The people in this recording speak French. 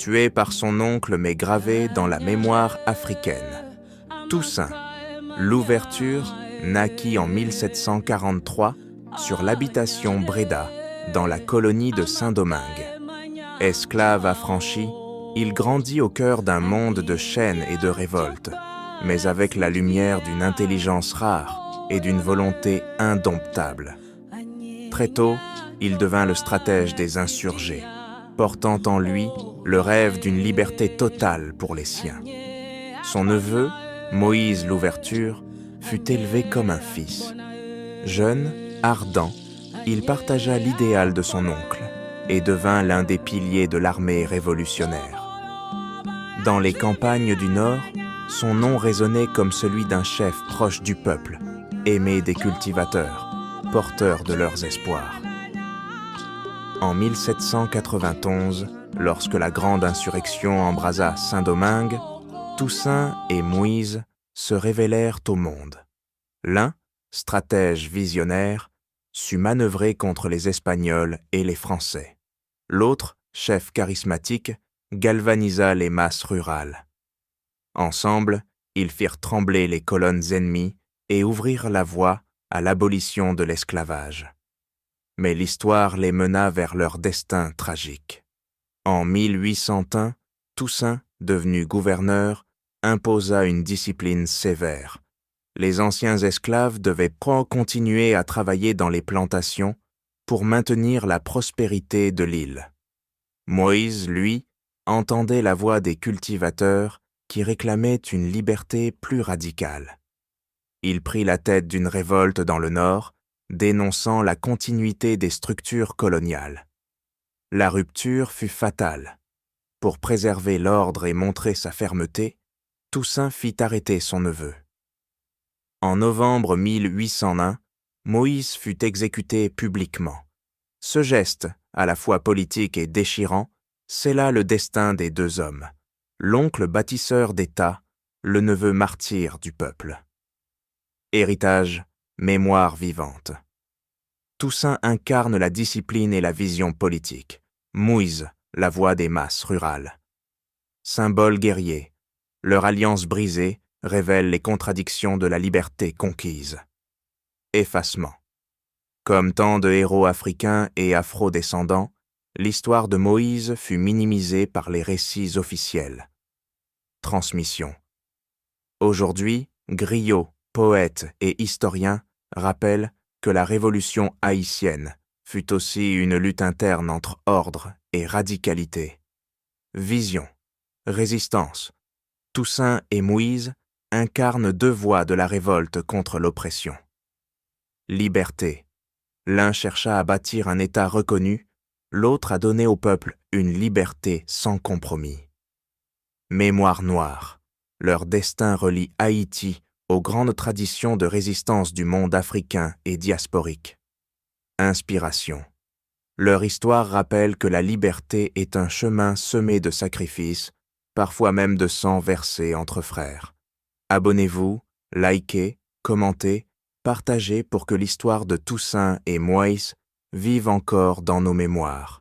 tué par son oncle mais gravé dans la mémoire africaine. Toussaint, l'ouverture naquit en 1743 sur l'habitation Bréda, dans la colonie de Saint-Domingue. Esclave affranchi, il grandit au cœur d'un monde de chaînes et de révoltes, mais avec la lumière d'une intelligence rare et d'une volonté indomptable. Très tôt, il devint le stratège des insurgés, portant en lui le rêve d'une liberté totale pour les siens. Son neveu, Moïse l'Ouverture, fut élevé comme un fils. Jeune, ardent, il partagea l'idéal de son oncle et devint l'un des piliers de l'armée révolutionnaire. Dans les campagnes du Nord, son nom résonnait comme celui d'un chef proche du peuple, aimé des cultivateurs, porteur de leurs espoirs. En 1791, lorsque la grande insurrection embrasa Saint-Domingue, Toussaint et Moïse se révélèrent au monde. L'un, stratège visionnaire, sut manœuvrer contre les Espagnols et les Français. L'autre, chef charismatique, galvanisa les masses rurales. Ensemble, ils firent trembler les colonnes ennemies et ouvrirent la voie à l'abolition de l'esclavage. Mais l'histoire les mena vers leur destin tragique. En 1801, Toussaint, devenu gouverneur, imposa une discipline sévère. Les anciens esclaves devaient continuer à travailler dans les plantations pour maintenir la prospérité de l'île. Moïse, lui, entendait la voix des cultivateurs qui réclamaient une liberté plus radicale. Il prit la tête d'une révolte dans le Nord, dénonçant la continuité des structures coloniales. La rupture fut fatale. Pour préserver l'ordre et montrer sa fermeté, Toussaint fit arrêter son neveu. En novembre 1801, Moïse fut exécuté publiquement. Ce geste, à la fois politique et déchirant, scella le destin des deux hommes, l'oncle bâtisseur d'État, le neveu martyr du peuple. Héritage, mémoire vivante. Toussaint incarne la discipline et la vision politique. Moïse, la voix des masses rurales. Symbole guerrier, leur alliance brisée révèle les contradictions de la liberté conquise. Effacement. Comme tant de héros africains et afro-descendants, l'histoire de Moïse fut minimisée par les récits officiels. Transmission. Aujourd'hui, griots, poètes et historiens rappellent que la révolution haïtienne fut aussi une lutte interne entre ordre et radicalité. Vision, résistance. Toussaint et Moïse incarnent deux voies de la révolte contre l'oppression. Liberté. L'un chercha à bâtir un État reconnu, l'autre a donné au peuple une liberté sans compromis. Mémoire noire. Leur destin relie Haïti aux grandes traditions de résistance du monde africain et diasporique. Inspiration. Leur histoire rappelle que la liberté est un chemin semé de sacrifices, parfois même de sang versé entre frères. Abonnez-vous, likez, commentez, partagez pour que l'histoire de Toussaint et Moïse vive encore dans nos mémoires.